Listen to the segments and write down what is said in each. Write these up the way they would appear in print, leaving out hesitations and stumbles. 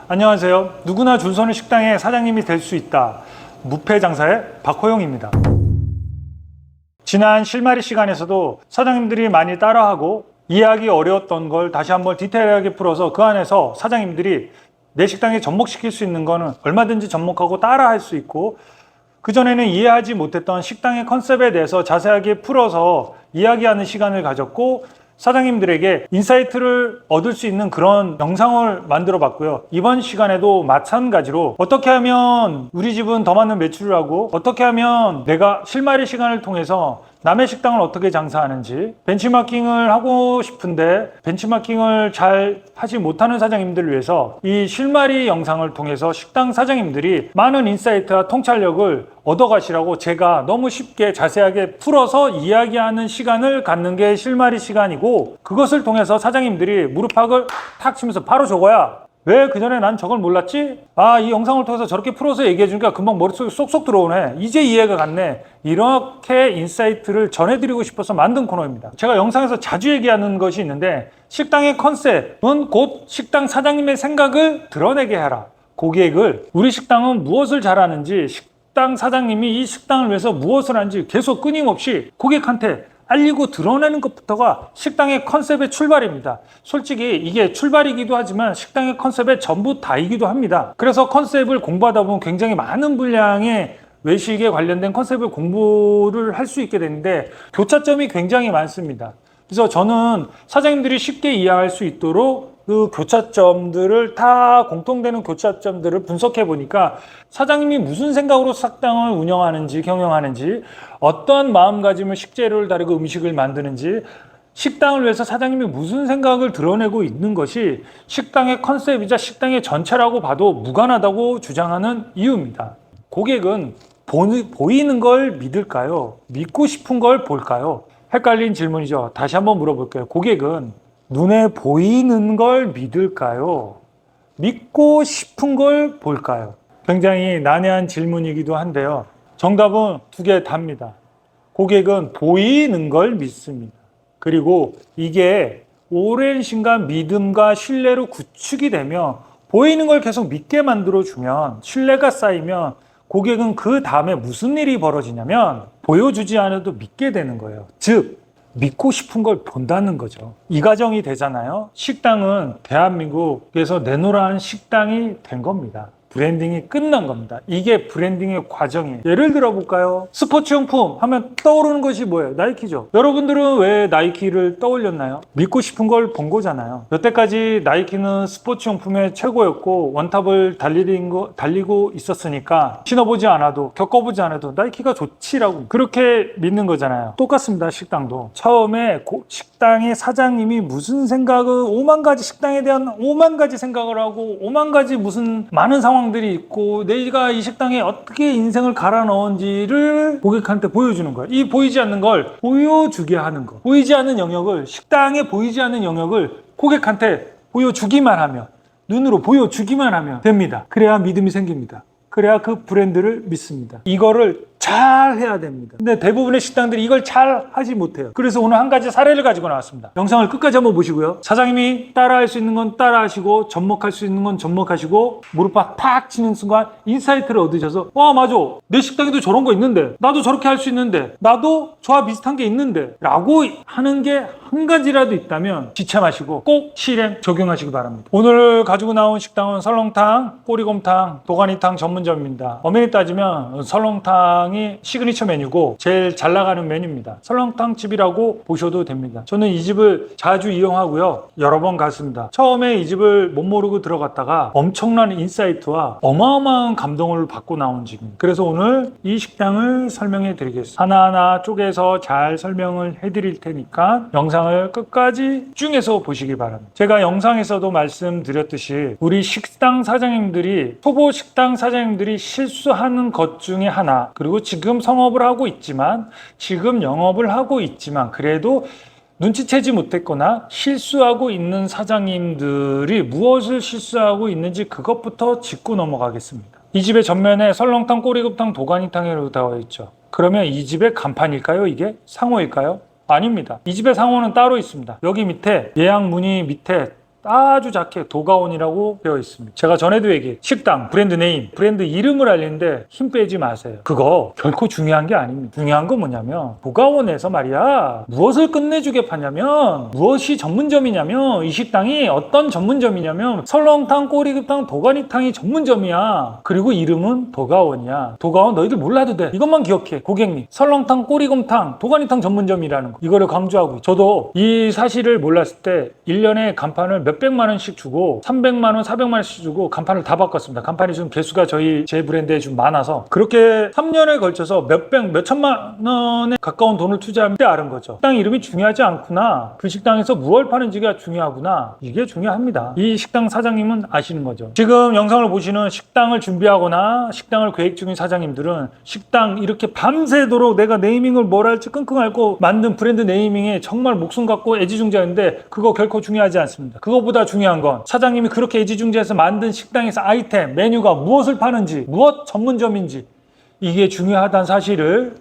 안녕하세요. 누구나 줄 서는 식당의 사장님이 될 수 있다. 무패장사의 박호영입니다. 지난 실마리 시간에서도 사장님들이 많이 따라하고 이해하기 어려웠던 걸 다시 한번 디테일하게 풀어서 그 안에서 사장님들이 내 식당에 접목시킬 수 있는 거는 얼마든지 접목하고 따라할 수 있고, 그전에는 이해하지 못했던 식당의 컨셉에 대해서 자세하게 풀어서 이야기하는 시간을 가졌고, 사장님들에게 인사이트를 얻을 수 있는 그런 영상을 만들어 봤고요. 이번 시간에도 마찬가지로 어떻게 하면 우리 집은 더 많은 매출을 하고, 어떻게 하면 내가 실마리 시간을 통해서 남의 식당을 어떻게 장사하는지 벤치마킹을 하고 싶은데 벤치마킹을 잘 하지 못하는 사장님들을 위해서 이 실마리 영상을 통해서 식당 사장님들이 많은 인사이트와 통찰력을 얻어가시라고 제가 너무 쉽게 자세하게 풀어서 이야기하는 시간을 갖는 게 실마리 시간이고, 그것을 통해서 사장님들이 무릎팍을 탁 치면서 바로 저거야, 왜 그전에 난 저걸 몰랐지? 이 영상을 통해서 저렇게 풀어서 얘기해 주니까 금방 머릿속에 쏙쏙 들어오네. 이제 이해가 갔네. 이렇게 인사이트를 전해드리고 싶어서 만든 코너입니다. 제가 영상에서 자주 얘기하는 것이 있는데, 식당의 컨셉은 곧 식당 사장님의 생각을 드러내게 하라. 고객을, 우리 식당은 무엇을 잘하는지, 식당 사장님이 이 식당을 위해서 무엇을 하는지 계속 끊임없이 고객한테 알리고 드러내는 것부터가 식당의 컨셉의 출발입니다. 솔직히 이게 출발이기도 하지만 식당의 컨셉의 전부 다이기도 합니다. 그래서 컨셉을 공부하다 보면 굉장히 많은 분량의 외식에 관련된 컨셉을 공부를 할 수 있게 되는데, 교차점이 굉장히 많습니다. 그래서 저는 사장님들이 쉽게 이해할 수 있도록 그 교차점들을, 다 공통되는 교차점들을 분석해 보니까 사장님이 무슨 생각으로 식당을 운영하는지, 경영하는지, 어떠한 마음가짐을 식재료를 다루고 음식을 만드는지, 식당을 위해서 사장님이 무슨 생각을 드러내고 있는 것이 식당의 컨셉이자 식당의 전체라고 봐도 무관하다고 주장하는 이유입니다. 고객은 보이는 걸 믿을까요? 믿고 싶은 걸 볼까요? 헷갈린 질문이죠. 다시 한번 물어볼게요. 고객은 눈에 보이는 걸 믿을까요? 믿고 싶은 걸 볼까요? 굉장히 난해한 질문이기도 한데요. 정답은 두 개 답니다. 고객은 보이는 걸 믿습니다. 그리고 이게 오랜 시간 믿음과 신뢰로 구축이 되면, 보이는 걸 계속 믿게 만들어주면, 신뢰가 쌓이면 고객은 그 다음에 무슨 일이 벌어지냐면 보여주지 않아도 믿게 되는 거예요. 즉, 믿고 싶은 걸 본다는 거죠. 이 과정이 되잖아요. 식당은 대한민국에서 내놓으라는 식당이 된 겁니다. 브랜딩이 끝난 겁니다. 이게 브랜딩의 과정이에요. 예를 들어 볼까요? 스포츠용품 하면 떠오르는 것이 뭐예요? 나이키죠. 여러분들은 왜 나이키를 떠올렸나요? 믿고 싶은 걸 본 거잖아요. 여태까지 나이키는 스포츠용품의 최고였고 원탑을 달리고 있었으니까 신어보지 않아도, 겪어보지 않아도 나이키가 좋지라고 그렇게 믿는 거잖아요. 똑같습니다. 식당도 처음에 식당의 사장님이 무슨 생각을, 5만 가지 식당에 대한 5만 가지 생각을 하고 5만 가지 무슨 많은 상황들이 있고 내가 이 식당에 어떻게 인생을 갈아 넣은지를 고객한테 보여주는 거예요. 이 보이지 않는 걸 보여주게 하는 거. 보이지 않는 영역을, 식당에 보이지 않는 영역을 고객한테 보여주기만 하면, 눈으로 보여주기만 하면 됩니다. 그래야 믿음이 생깁니다. 그래야 그 브랜드를 믿습니다. 이거를 잘 해야 됩니다. 근데 대부분의 식당들이 이걸 잘 하지 못해요. 그래서 오늘 한 가지 사례를 가지고 나왔습니다. 영상을 끝까지 한번 보시고요. 사장님이 따라할 수 있는 건 따라하시고, 접목할 수 있는 건 접목하시고, 무릎팍 팍 치는 순간 인사이트를 얻으셔서, 맞아, 내 식당에도 저런 거 있는데, 나도 저렇게 할 수 있는데, 나도 저와 비슷한 게 있는데 라고 하는 게 한 가지라도 있다면 지체 마시고 꼭 실행 적용하시기 바랍니다. 오늘 가지고 나온 식당은 설렁탕, 꼬리곰탕, 도가니탕 전문점입니다. 엄연히 따지면 설렁탕이 시그니처 메뉴고 제일 잘 나가는 메뉴입니다. 설렁탕 집이라고 보셔도 됩니다. 저는 이 집을 자주 이용하고요. 여러 번 갔습니다. 처음에 이 집을 못 모르고 들어갔다가 엄청난 인사이트와 어마어마한 감동을 받고 나온 집입니다. 그래서 오늘 이 식당을 설명해 드리겠습니다. 하나하나 쪼개서 잘 설명을 해 드릴 테니까 영상을 끝까지 집중해서 보시기 바랍니다. 제가 영상에서도 말씀드렸듯이 우리 식당 사장님들이, 초보 식당 사장님들이 실수하는 것 중에 하나, 그리고 지금 성업을 하고 있지만, 지금 영업을 하고 있지만 그래도 눈치채지 못했거나 실수하고 있는 사장님들이 무엇을 실수하고 있는지 그것부터 짚고 넘어가겠습니다. 이 집의 전면에 설렁탕, 꼬리곰탕, 도가니탕이라고 되어 있죠. 그러면 이 집의 간판일까요? 이게 상호일까요? 아닙니다. 이 집의 상호는 따로 있습니다. 여기 밑에 예약 문의 밑에 아주 작게 도가온이라고 되어 있습니다. 제가 전에도 얘기해 식당, 브랜드 네임, 브랜드 이름을 알리는데 힘 빼지 마세요. 그거 결코 중요한 게 아닙니다. 중요한 건 뭐냐면 도가온에서 말이야 무엇을 끝내주게 파냐면 무엇이 전문점이냐면 이 식당이 어떤 전문점이냐면 설렁탕, 꼬리곰탕, 도가니탕이 전문점이야. 그리고 이름은 도가온이야. 도가온 너희들 몰라도 돼. 이것만 기억해. 고객님 설렁탕, 꼬리곰탕, 도가니탕 전문점이라는 거 이거를 강조하고 저도 이 사실을 몰랐을 때 1년에 간판을 몇백만 원씩 주고 300만 원, 400만 원씩 주고 간판을 다 바꿨습니다. 간판이 좀 개수가 제 브랜드에 좀 많아서 그렇게 3년에 걸쳐서 몇천만 원에 가까운 돈을 투자할 때 아는 거죠. 식당 이름이 중요하지 않구나. 그 식당에서 무엇을 파는지가 중요하구나. 이게 중요합니다. 이 식당 사장님은 아시는 거죠. 지금 영상을 보시는 식당을 준비하거나 식당을 계획 중인 사장님들은 식당 이렇게 밤새도록 내가 네이밍을 뭘 할지 끙끙 앓고 만든 브랜드 네이밍에 정말 목숨 갖고 애지중지하는데 그거 결코 중요하지 않습니다. 그거보다 중요한 건 사장님이 그렇게 애지중지해서 만든 식당에서 아이템, 메뉴가 무엇을 파는지, 무엇 전문점인지 이게 중요하다는 사실을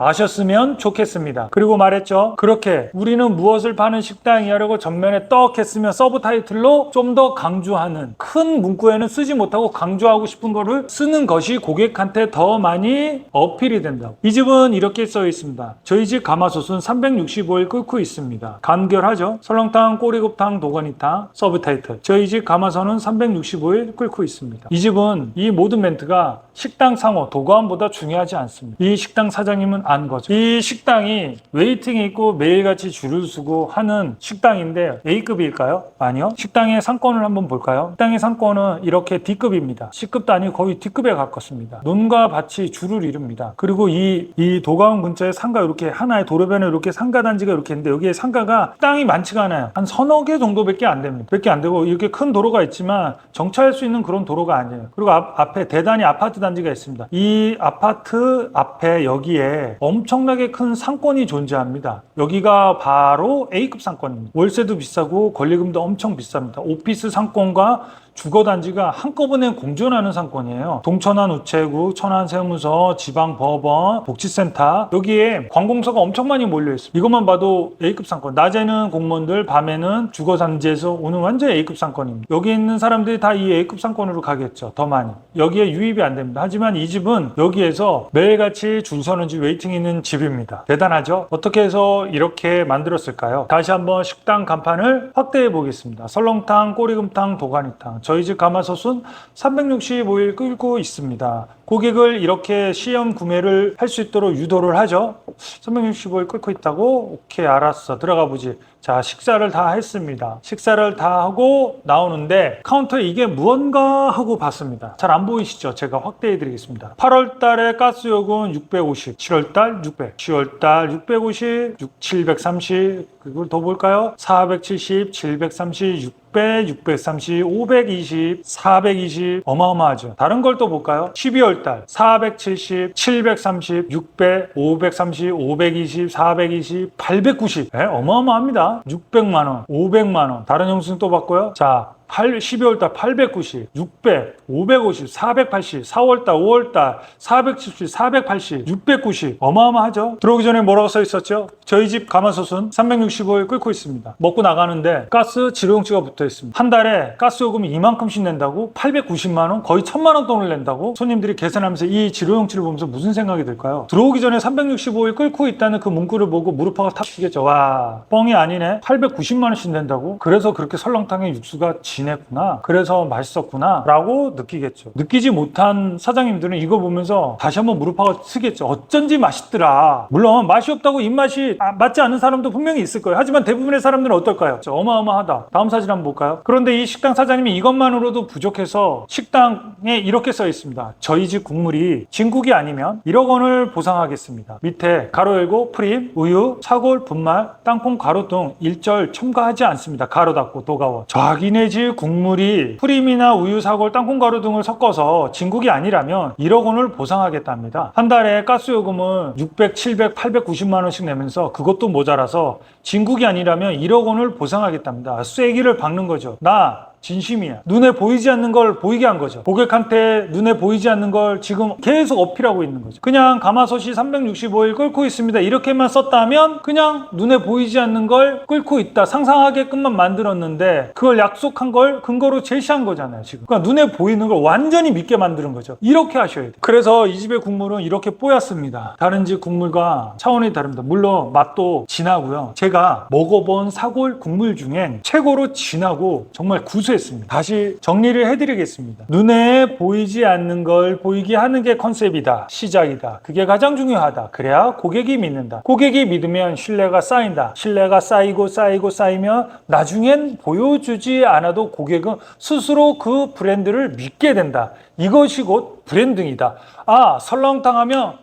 아셨으면 좋겠습니다. 그리고 말했죠. 그렇게 우리는 무엇을 파는 식당이야라고 전면에 떡 했으면 서브 타이틀로 좀 더 강조하는 큰 문구에는 쓰지 못하고 강조하고 싶은 거를 쓰는 것이 고객한테 더 많이 어필이 된다고. 이 집은 이렇게 써 있습니다. 저희 집 가마솥은 365일 끓고 있습니다. 간결하죠. 설렁탕, 꼬리곰탕, 도가니탕 서브 타이틀. 저희 집 가마솥은 365일 끓고 있습니다. 이 집은 이 모든 멘트가 식당 상호, 도가원보다 중요하지 않습니다. 이 식당 사장님은 안 거죠. 이 식당이 웨이팅이 있고 매일같이 줄을 서고 하는 식당인데 A급일까요? 아니요. 식당의 상권을 한번 볼까요? 식당의 상권은 이렇게 D급입니다. C급도 아니고 거의 D급에 가깝습니다. 논과 밭이 줄을 이룹니다. 그리고 이 도가원 근처에 상가 이렇게 하나의 도로변에 이렇게 상가 단지가 이렇게 있는데 여기에 상가가 땅이 많지가 않아요. 한 서너 개 정도밖에 안 됩니다. 밖에 안 되고 이렇게 큰 도로가 있지만 정차할 수 있는 그런 도로가 아니에요. 그리고 앞에 대단히 아파트 단지가 있습니다. 이 아파트 앞에 여기에 엄청나게 큰 상권이 존재합니다. 여기가 바로 A급 상권입니다. 월세도 비싸고 권리금도 엄청 비쌉니다. 오피스 상권과 주거단지가 한꺼번에 공존하는 상권이에요. 동천안 우체국, 천안세무서, 지방법원, 복지센터 여기에 관공서가 엄청 많이 몰려있습니다. 이것만 봐도 A급 상권. 낮에는 공무원들, 밤에는 주거단지에서 오는 완전 A급 상권입니다. 여기 있는 사람들이 다 이 A급 상권으로 가겠죠. 더 많이. 여기에 유입이 안 됩니다. 하지만 이 집은 여기에서 매일같이 줄 서는 집, 웨이팅 있는 집입니다. 대단하죠? 어떻게 해서 이렇게 만들었을까요? 다시 한번 식당 간판을 확대해 보겠습니다. 설렁탕, 꼬리곰탕, 도가니탕. 저희 집 가마솥은 365일 끓고 있습니다. 고객을 이렇게 시험 구매를 할 수 있도록 유도를 하죠. 365일 끓고 있다고? 오케이, 알았어. 들어가 보지. 자, 식사를 다 했습니다. 식사를 다 하고 나오는데 카운터에 이게 무언가 하고 봤습니다. 잘 안 보이시죠? 제가 확대해 드리겠습니다. 8월 달에 가스요금 650, 7월 달 600, 10월 달 650, 730, 그걸 더 볼까요? 470, 730, 600, 630, 520, 420 어마어마하죠. 다른 걸 또 볼까요? 12월 달 470, 730, 600, 530, 520, 420, 890 어마어마합니다. 600만 원, 500만 원. 다른 영수증 또 봤고요. 자, 12월달 890, 600, 550, 480, 4월달, 5월달 470, 480, 690 어마어마하죠. 들어오기 전에 뭐라고 써 있었죠? 저희 집 가마솥은 365일 끓고 있습니다. 먹고 나가는데 가스 지로용지가 붙어 있습니다. 한 달에 가스 요금이 이만큼씩 낸다고? 890만 원? 거의 1000만 원 돈을 낸다고? 손님들이 계산하면서 이 지로용지를 보면서 무슨 생각이 들까요? 들어오기 전에 365일 끓고 있다는 그 문구를 보고 무릎파가 탁 튀겠죠. 와, 뻥이 아니네. 890만 원씩 낸다고? 그래서 그렇게 설렁탕의 육수가 지냈구나. 그래서 맛있었구나. 라고 느끼겠죠. 느끼지 못한 사장님들은 이거 보면서 다시 한번 무릎파가 쓰겠죠. 어쩐지 맛있더라. 물론 맛이 없다고 입맛이 맞지 않는 사람도 분명히 있을 거예요. 하지만 대부분의 사람들은 어떨까요? 어마어마하다. 다음 사진 한번 볼까요? 그런데 이 식당 사장님이 이것만으로도 부족해서 식당에 이렇게 써 있습니다. 저희 집 국물이 진국이 아니면 1억 원을 보상하겠습니다. 밑에 가로 열고 프림, 우유, 사골, 분말, 땅콩, 가루 등 일절 첨가하지 않습니다. 가로 닫고 도가원. 자기네 집 국물이 프림이나 우유, 사골, 땅콩, 가루 등을 섞어서 진국이 아니라면 1억 원을 보상하겠답니다. 한 달에 가스요금을 600, 700, 890만 원씩 내면서 그것도 모자라서 진국이 아니라면 1억 원을 보상하겠답니다. 쐐기를 박는 거죠. 나 진심이야. 눈에 보이지 않는 걸 보이게 한 거죠. 고객한테 눈에 보이지 않는 걸 지금 계속 어필하고 있는 거죠. 그냥 가마솥이 365일 끓고 있습니다. 이렇게만 썼다면 그냥 눈에 보이지 않는 걸 끓고 있다. 상상하게끔만 만들었는데 그걸 약속한 걸 근거로 제시한 거잖아요. 지금. 그러니까 눈에 보이는 걸 완전히 믿게 만드는 거죠. 이렇게 하셔야 돼요. 그래서 이 집의 국물은 이렇게 뽀얗습니다. 다른 집 국물과 차원이 다릅니다. 물론 맛도 진하고요. 제가 먹어본 사골 국물 중엔 최고로 진하고 정말 구수했습니다. 다시 정리를 해드리겠습니다. 눈에 보이지 않는 걸 보이게 하는 게 컨셉이다. 시작이다. 그게 가장 중요하다. 그래야 고객이 믿는다. 고객이 믿으면 신뢰가 쌓인다. 신뢰가 쌓이고 쌓이면 나중엔 보여주지 않아도 고객은 스스로 그 브랜드를 믿게 된다. 이것이 곧 브랜딩이다. 아, 설렁탕 하면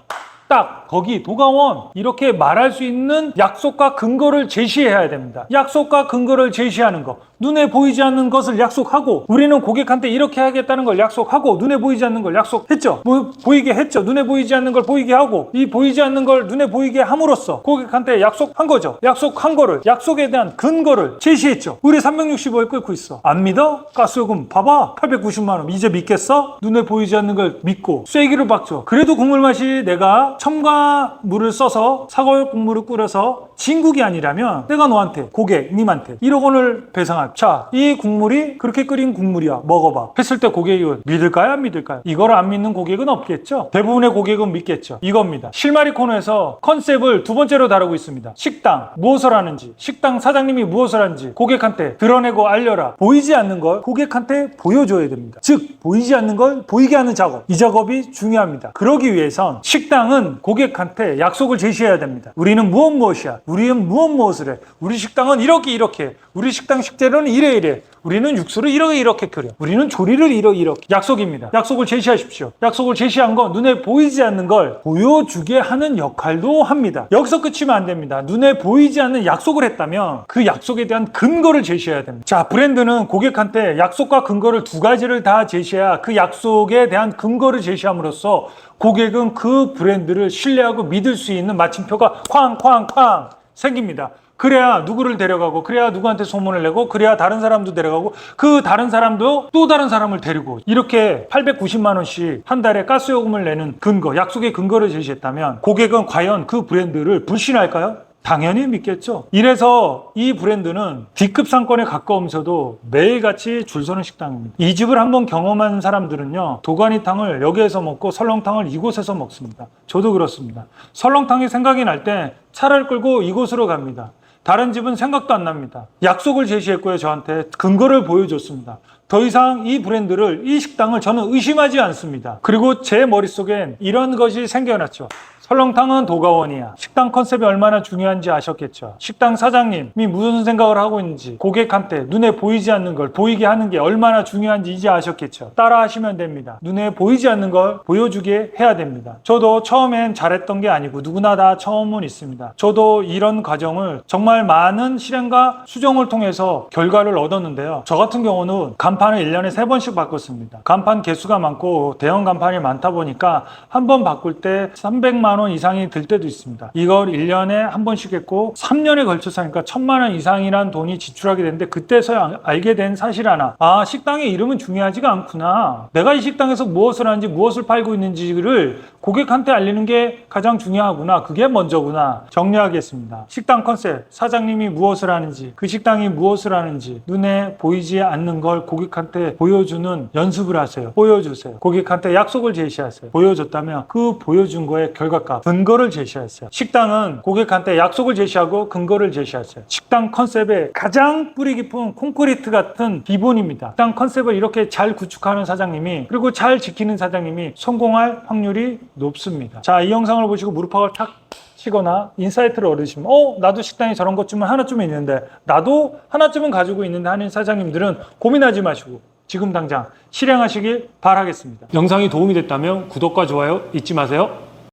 딱 거기 도가원 이렇게 말할 수 있는 약속과 근거를 제시해야 됩니다. 약속과 근거를 제시하는 거. 눈에 보이지 않는 것을 약속하고 우리는 고객한테 이렇게 하겠다는 걸 약속하고 눈에 보이지 않는 걸 약속했죠. 보이게 했죠. 눈에 보이지 않는 걸 보이게 하고 이 보이지 않는 걸 눈에 보이게 함으로써 고객한테 약속한 거죠. 약속한 거를 약속에 대한 근거를 제시했죠. 우리 365일 끓고 있어. 안 믿어? 가스요금 봐봐. 890만 원. 이제 믿겠어? 눈에 보이지 않는 걸 믿고 쐐기를 박죠. 그래도 국물 맛이 내가 첨가 물을 써서 사골 국물을 끓여서 진국이 아니라면 내가 너한테 고객님한테 1억 원을 배상할. 자, 이 국물이 그렇게 끓인 국물이야. 먹어봐. 했을 때 고객이 믿을까요? 안 믿을까요? 이걸 안 믿는 고객은 없겠죠. 대부분의 고객은 믿겠죠. 이겁니다. 실마리 코너에서 컨셉을 두 번째로 다루고 있습니다. 식당 무엇을 하는지, 식당 사장님이 무엇을 하는지 고객한테 드러내고 알려라. 보이지 않는 걸 고객한테 보여줘야 됩니다. 즉 보이지 않는 걸 보이게 하는 작업. 이 작업이 중요합니다. 그러기 위해선 식당은 고객한테 약속을 제시해야 됩니다. 우리는 무엇이야. 우리는 무엇을 해. 우리 식당은 이렇게 우리 식당 식재료는 이래 우리는 육수를 이렇게 끓여. 우리는 조리를 이렇게. 약속입니다. 약속을 제시하십시오. 약속을 제시한 건 눈에 보이지 않는 걸 보여주게 하는 역할도 합니다. 여기서 끝이면 안 됩니다. 눈에 보이지 않는 약속을 했다면 그 약속에 대한 근거를 제시해야 됩니다. 자, 브랜드는 고객한테 약속과 근거를 두 가지를 다 제시해야 그 약속에 대한 근거를 제시함으로써 고객은 그 브랜드를 신뢰하고 믿을 수 있는 마침표가 쾅쾅쾅 생깁니다. 그래야 누구를 데려가고 그래야 누구한테 소문을 내고 그래야 다른 사람도 데려가고 그 다른 사람도 또 다른 사람을 데리고 이렇게 890만 원씩 한 달에 가스요금을 내는 근거, 약속의 근거를 제시했다면 고객은 과연 그 브랜드를 불신할까요? 당연히 믿겠죠. 이래서 이 브랜드는 D급 상권에 가까우면서도 매일같이 줄 서는 식당입니다. 이 집을 한번 경험한 사람들은요, 도가니탕을 여기에서 먹고 설렁탕을 이곳에서 먹습니다. 저도 그렇습니다. 설렁탕이 생각이 날 때 차를 끌고 이곳으로 갑니다. 다른 집은 생각도 안 납니다. 약속을 제시했고요. 저한테 근거를 보여줬습니다. 더 이상 이 브랜드를, 이 식당을 저는 의심하지 않습니다. 그리고 제 머릿속엔 이런 것이 생겨났죠. 설렁탕은 도가원이야. 식당 컨셉이 얼마나 중요한지 아셨겠죠. 식당 사장님이 무슨 생각을 하고 있는지 고객한테 눈에 보이지 않는 걸 보이게 하는 게 얼마나 중요한지 이제 아셨겠죠. 따라 하시면 됩니다. 눈에 보이지 않는 걸 보여주게 해야 됩니다. 저도 처음엔 잘했던 게 아니고 누구나 다 처음은 있습니다. 저도 이런 과정을 정말 많은 실행과 수정을 통해서 결과를 얻었는데요. 저 같은 경우는 간판을 1년에 3번씩 바꿨습니다. 간판 개수가 많고 대형 간판이 많다 보니까 한 번 바꿀 때 300만 원 이상이 들 때도 있습니다. 이걸 1년에 한 번씩 했고 3년에 걸쳐서 하니까 1000만 원 이상이란 돈이 지출하게 되는데 그때서야 알게 된 사실 하나. 아, 식당의 이름은 중요하지가 않구나. 내가 이 식당에서 무엇을 하는지 무엇을 팔고 있는지를 고객한테 알리는 게 가장 중요하구나. 그게 먼저구나. 정리하겠습니다. 식당 컨셉, 사장님이 무엇을 하는지, 그 식당이 무엇을 하는지 눈에 보이지 않는 걸 고객한테 보여주는 연습을 하세요. 보여주세요. 고객한테 약속을 제시하세요. 보여줬다면 그 보여준 거에 결과값, 근거를 제시하세요. 식당은 고객한테 약속을 제시하고 근거를 제시하세요. 식당 컨셉의 가장 뿌리 깊은 콘크리트 같은 기본입니다. 식당 컨셉을 이렇게 잘 구축하는 사장님이, 그리고 잘 지키는 사장님이 성공할 확률이 높습니다. 자, 이 영상을 보시고 무릎팍을 탁 치거나 인사이트를 얻으시면 나도 식당에 저런 것쯤은 하나쯤은 있는데, 나도 하나쯤은 가지고 있는데 하는 사장님들은 고민하지 마시고 지금 당장 실행하시길 바라겠습니다. 영상이 도움이 됐다면 구독과 좋아요 잊지 마세요.